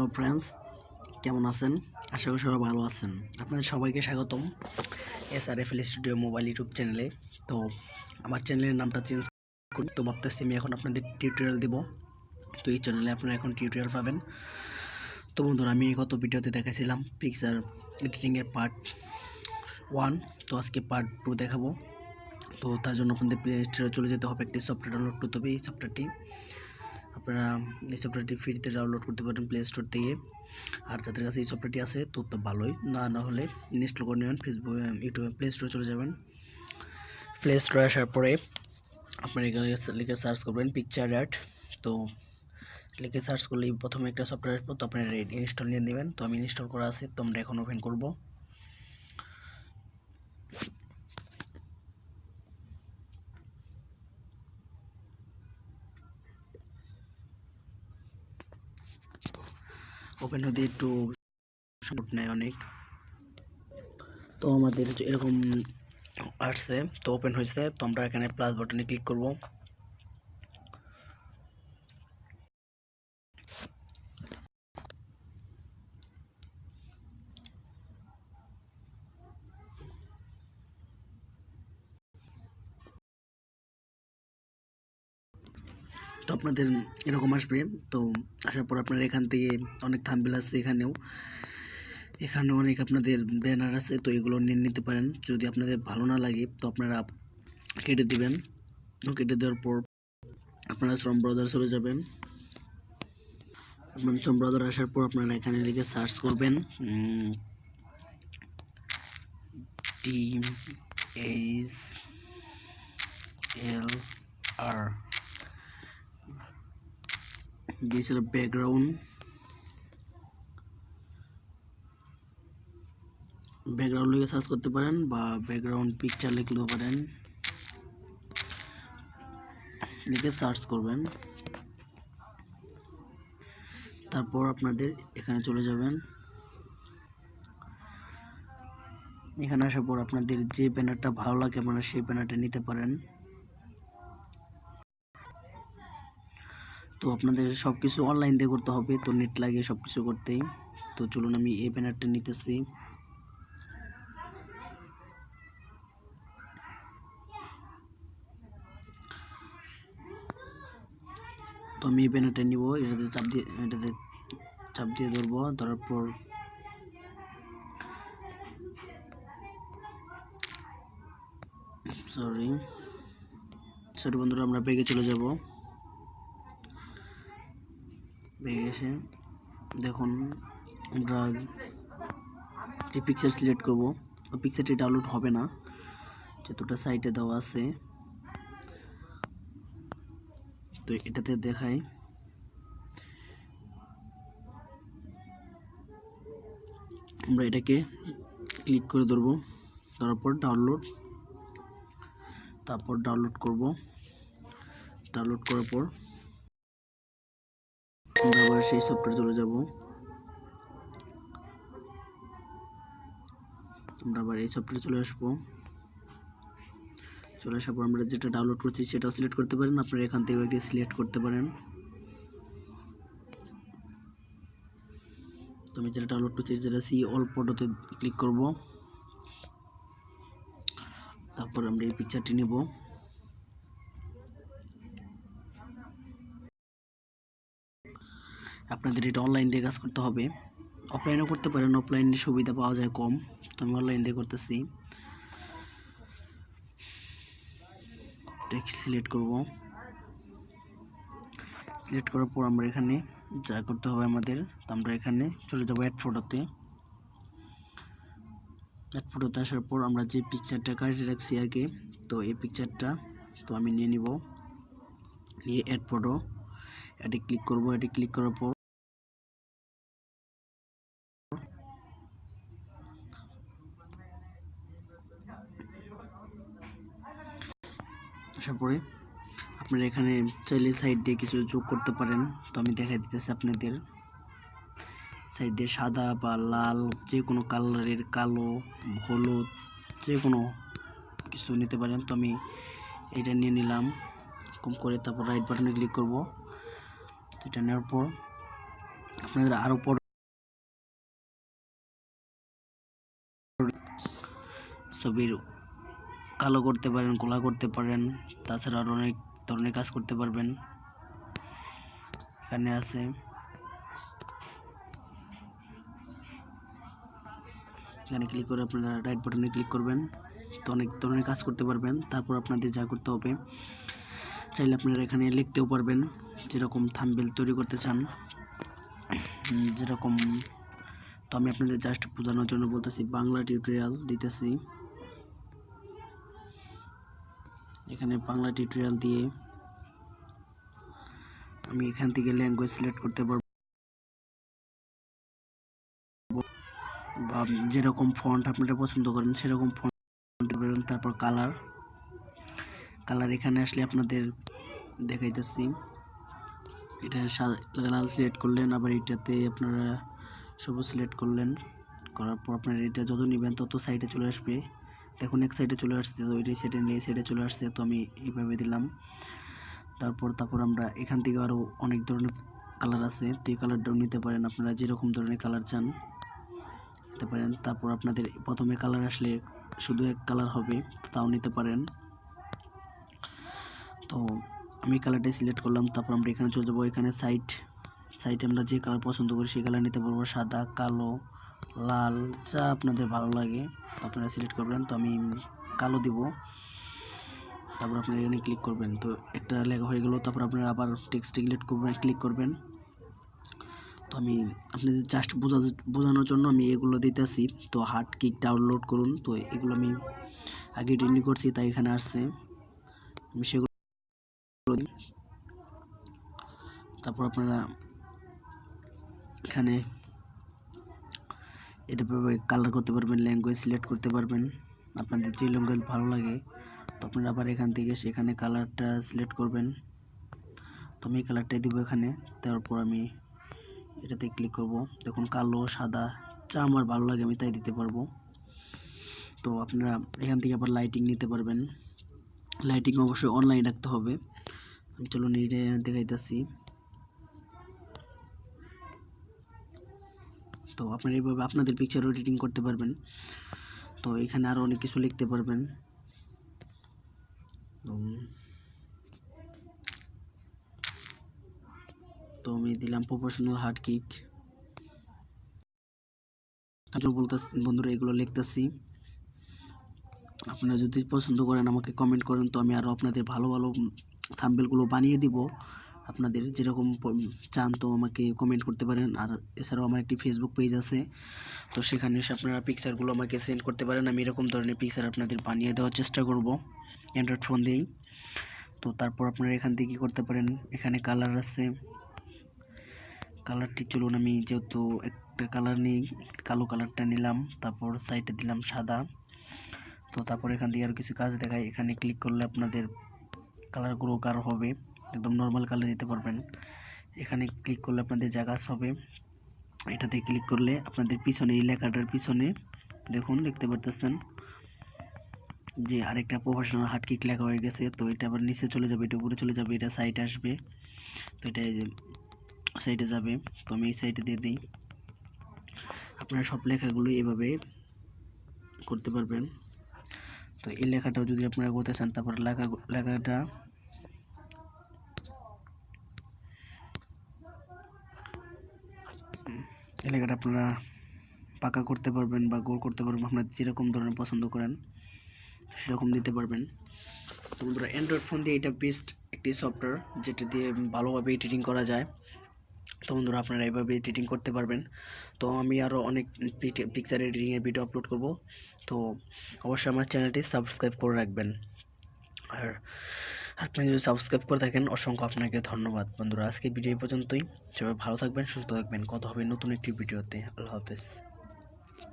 Hello friends, কেমন আছেন? আশা করি সবাই ভালো আছেন। আপনাদের সবাইকে স্বাগতম 𝑀𝒉𝒖𝒏𝒅𝒄 স্টুডিও মোবাইল ইউটিউব চ্যানেলে। তো আমার চ্যানেলের নামটা চেঞ্জ করি, তো ভাবতেছি আমি এখন আপনাদের টিউটোরিয়াল দিব। তো এই চ্যানেলে আপনারা এখন টিউটোরিয়াল পাবেন। তো বন্ধুরা, আমি গত ভিডিওতে দেখাইছিলাম পিকচার এডিটিংয়ের পার্ট 1, তো আজকে পার্ট 2 দেখাবো। তো তার জন্য আপনাদের প্লে স্টোরে চলে যেতে হবে, একটি সফটওয়্যার ডাউনলোড করতে হবে। এই সফটওয়্যারটি আপনারা ফ্রিতে ডাউনলোড করতে পারেন প্লে স্টোর থেকে। আর যাদের কাছে এই সফটওয়্যারটি আছে তো ভালোই, না হলে ইনস্টল করে নেবেন। ফেসবুক, ইউটিউবে প্লে স্টোরে চলে যাবেন। প্লে স্টোরে আসার পরে আপনার এখানে লিখে সার্চ করবেন 𝑃𝑎𝑟𝒡। তো লিখে সার্চ করলেই প্রথমে একটা সফটওয়্যার আসবে, তো আপনারা ইনস্টল নিয়ে নেবেন। তো আমি ইনস্টল করা আছে, তো আমরা এখন ওপেন করব। ওপেন হতে একটু সময় নেয় অনেক। তো আমাদের এরকম আসছে, তো ওপেন হয়েছে। তো আমরা এখানে প্লাস বাটনে ক্লিক করব। তো আপনাদের এরকম আসবে। তো আসার পর আপনারা এখান থেকে অনেক থাম্বনেল আছে, এখানে অনেক আপনাদের ব্যানার আছে, তো এগুলো নিয়ে নিতে পারেন। যদি আপনাদের ভালো না লাগে তো আপনারা কেটে দিবেন। তো কেটে দেওয়ার পর আপনারা শ্রম ব্রাউজার চলে যাবেন। আপনাদের শ্রম ব্রাউজার আসার পর আপনারা এখানে লিখে সার্চ করবেন DSLR ব্যাকগ্রাউন্ড লিখে সার্চ করতে পারেন, বা ব্যাকগ্রাউন্ড পিকচার লিখলেও পারেন। লিখে সার্চ করবেন, তারপর আপনাদের এখানে চলে যাবেন। এখানে আসার পর আপনাদের যে ব্যানারটা ভালো লাগে আপনারা সেই ব্যানারটা নিতে পারেন। তো আপনাদের সবকিছু অনলাইন দিয়ে করতে হবে, তো নেট লাগে সবকিছু করতেই। তো চলুন আমি এই ব্যানারটা নিতেছি। তো আমি এই ব্যানারটা নিব, এটাতে চাপ দিয়ে ধরবো। ধরার পর সরি বন্ধুরা, আমরা ব্যাগে চলে যাব। ব্যাগে এসে দেখুন আমরা যে পিকচার সিলেক্ট করব, ওই পিকচারটি ডাউনলোড হবে না, যতটা সাইটে দেওয়া আছে। তো এটাতে দেখায় আমরা এটাকে ক্লিক করে ধরবো, ধরার পর তারপর ডাউনলোড করব। ডাউনলোড করার পর আমরা আবার সেই সফটওয়্যার চলে যাব। আমরা আবার এই সফটওয়্যারে চলে আসবো। চলে আসার পর আমরা যেটা ডাউনলোড করছি সেটাও সিলেক্ট করতে পারেন। আপনারা এখান থেকে একটি সিলেক্ট করতে পারেন। তো আমি যেটা ডাউনলোড করছি যেটা অল ফটোতে ক্লিক করব। তারপর আমরা এই পিকচারটি নেব। আপনাদের এটা অনলাইন দিয়ে কাজ করতে হবে, অফলাইনেও করতে পারেন, অফলাইনে সুবিধা পাওয়া যায় কম। তো আমি অনলাইন দিয়ে করতেছি। সিলেক্ট করব। সিলেক্ট করার পর আমরা এখানে যা করতে হবে আমাদের, তো আমরা এখানে চলে যাব অ্যাড ফটোতে। অ্যাড ফটোতে আসার পর আমরা যে পিকচারটা কাটিয়ে রাখছি আগে, তো এই পিকচারটা তো আমি নিয়ে নিব। নিয়ে অ্যাড ফটো, এটি ক্লিক করব। এটি ক্লিক করার পর আসার পরে আপনারা এখানে চাইলে সাইড দিয়ে কিছু যোগ করতে পারেন। তো আমি দেখাই দিতেছি আপনাদের। সাইড দিয়ে সাদা বা লাল যে কোনো কালারের, কালো, হলুদ, যে কোনো কিছু নিতে পারেন। তো আমি এটা নিয়ে নিলাম কম করে। তারপর রাইট বাটনে ক্লিক করব। তো এটা নেওয়ার পর আপনাদের আরও ছবির কালো করতে পারেন, গোলা করতে পারেন, তাছাড়া আরও অনেক ধরনের কাজ করতে পারবেন। এখানে আছে এখানে ক্লিক করে আপনারা রাইট বাটনে ক্লিক করবেন, তো অনেক ধরনের কাজ করতে পারবেন। তারপর আপনাদের যা করতে হবে, চাইলে আপনারা এখানে লিখতেও পারবেন যেরকম থাম্বনেল তৈরি করতে চান, যেরকম। তো আমি আপনাদের জাস্ট বোঝানোর জন্য বলতেছি, বাংলা টিউটোরিয়াল দিতেছি। এখানে বাংলা টিউটোরিয়াল দিয়ে আমি এখান থেকে ল্যাঙ্গুয়েজ সিলেক্ট করতে পারবো, বা যেরকম ফন্ট আপনারা পছন্দ করেন সেরকম ফন্ট পাবেন। তারপর কালার এখানে আসলে আপনাদের দেখাইতেছি, এটা লাল সিলেক্ট করলেন, আবার এটাতে আপনারা সবুজ সিলেক্ট করলেন, করার পর আপনারা এটা যত নেবেন তত সাইডে চলে আসবে। দেখুন এক সাইডে চলে আসছে, তো এই সাইডে নিয়ে সাইডে চলে আসছে, তো আমি এইভাবে দিলাম। তারপর আমরা এখান থেকে আরও অনেক ধরনের কালার আছে, তো এই কালারটাও নিতে পারেন, আপনারা যেরকম ধরনের কালার চান নিতে পারেন। তারপর আপনাদের প্রথমে কালার আসলে শুধু এক কালার হবে, তাও নিতে পারেন। তো আমি কালারটাই সিলেক্ট করলাম। তারপর আমরা এখানে চলে যাবো, এখানে সাইটে আমরা যে কালার পছন্দ করি সেই কালার নিতে পারবো, সাদা, কালো, লাল, যা আপনাদের ভালো লাগে তো আপনারা সিলেক্ট করবেন। তো আমি কালো দিব, তারপর আপনারা এখানে ক্লিক করবেন, তো একটা লেখা হয়ে গেল। তারপর আপনারা আবার টেক্সটে ক্লিক করবেন। তো আমি আপনাদের জাস্ট বোঝানোর জন্য আমি এগুলো দিতেছি। তো হার্ট কিক ডাউনলোড করুন, তো এগুলো আমি আগে ট্রেনিং করছি তাই এখানে আসছে, আমি সেগুলো। তারপর আপনারা এখানে এটা কালার করতে পারবেন, ল্যাঙ্গুয়েজ সিলেক্ট করতে পারবেন, আপনাদের যে ল্যাঙ্গুয়েজ ভালো লাগে। তো আপনারা আবার এখান থেকে সেখানে কালারটা সিলেক্ট করবেন, তো আমি কালারটাই দিব এখানে। তারপর আমি এটাতে ক্লিক করব, দেখুন কালো, সাদা, যা আমার ভালো লাগে আমি তাই দিতে পারবো। তো আপনারা এখান থেকে আবার লাইটিং নিতে পারবেন, লাইটিং অবশ্যই অনলাইন রাখতে হবে। আমি চলুন এটা দেখাইতেছি। তো আপনারা এইভাবে আপনাদের পিকচার এডিটিং করতে পারবেন। তো এখানে আরও অনেক কিছু লিখতে পারবেন। তো আমি দিলাম প্রফেশনাল হার্ট কিক। বন্ধুরা এগুলো লিখতেছি, আপনারা যদি পছন্দ করেন আমাকে কমেন্ট করেন, তো আমি আরও আপনাদের ভালো ভালো থাম্বনেলগুলো বানিয়ে দিব। আপনাদের যেরকম চান তো আমাকে কমেন্ট করতে পারেন। আর এছাড়াও আমার একটি ফেসবুক পেজ আছে, তো সেখানে এসে আপনারা পিকচারগুলো আমাকে সেন্ড করতে পারেন, আমি এরকম ধরনের পিকচার আপনাদের বানিয়ে দেওয়ার চেষ্টা করব অ্যান্ড্রয়েড ফোন দিয়েই। তো তারপর আপনারা এখান থেকে কী করতে পারেন, এখানে কালার আছে, কালারটি চলুন আমি যেহেতু একটা কালার নিই, কালো কালারটা নিলাম, তারপর সাইডে দিলাম সাদা। তো তারপর এখান থেকে আর কিছু কাজ দেখায়, এখানে ক্লিক করলে আপনাদের কালারগুলো কারো হবে, একদম নর্মাল কালার দিতে পারবেন। এখানে ক্লিক করলে আপনাদের যা কাজ হবে, এটাতে ক্লিক করলে আপনাদের পিছনে এই লেখাটার পিছনে দেখুন দেখতে পারতেছেন যে আরেকটা প্রফেশনাল হার্ট কিক লেখা হয়ে গেছে। তো এটা আবার নিচে চলে যাবে, এটা উপরে চলে যাবে, এটা সাইডে আসবে, তো এটা সাইডে যাবে। তো আমি এই সাইডে দিয়ে দিই। আপনারা সব লেখাগুলো এভাবে করতে পারবেন। তো এই লেখাটাও যদি আপনারা করতে চান, তারপর লেখাটা এই লেখাটা আপনারা পাকা করতে পারবেন বা গোল করতে পারবেন, আপনারা যেরকম ধরনের পছন্দ করেন সেরকম দিতে পারবেন। তো বন্ধুরা অ্যান্ড্রয়েড ফোন দিয়ে এটা বেস্ট একটি সফটওয়্যার, যেটা দিয়ে ভালোভাবে এডিটিং করা যায়। তো বন্ধুরা আপনারা এইভাবে এডিটিং করতে পারবেন। তো আমি আরও অনেক পিকচার এডিটিংয়ের ভিডিও আপলোড করব, তো অবশ্যই আমার চ্যানেলটি সাবস্ক্রাইব করে রাখবেন। আর আপনি যদি সাবস্ক্রাইব করে থাকেন অসংখ্য আপনাকে ধন্যবাদ। বন্ধুরা আজকে ভিডিও পর্যন্তই, সবাই ভালো থাকবেন, সুস্থ থাকবেন, কথা হবে নতুন একটি ভিডিওতে। আল্লাহ হাফেজ।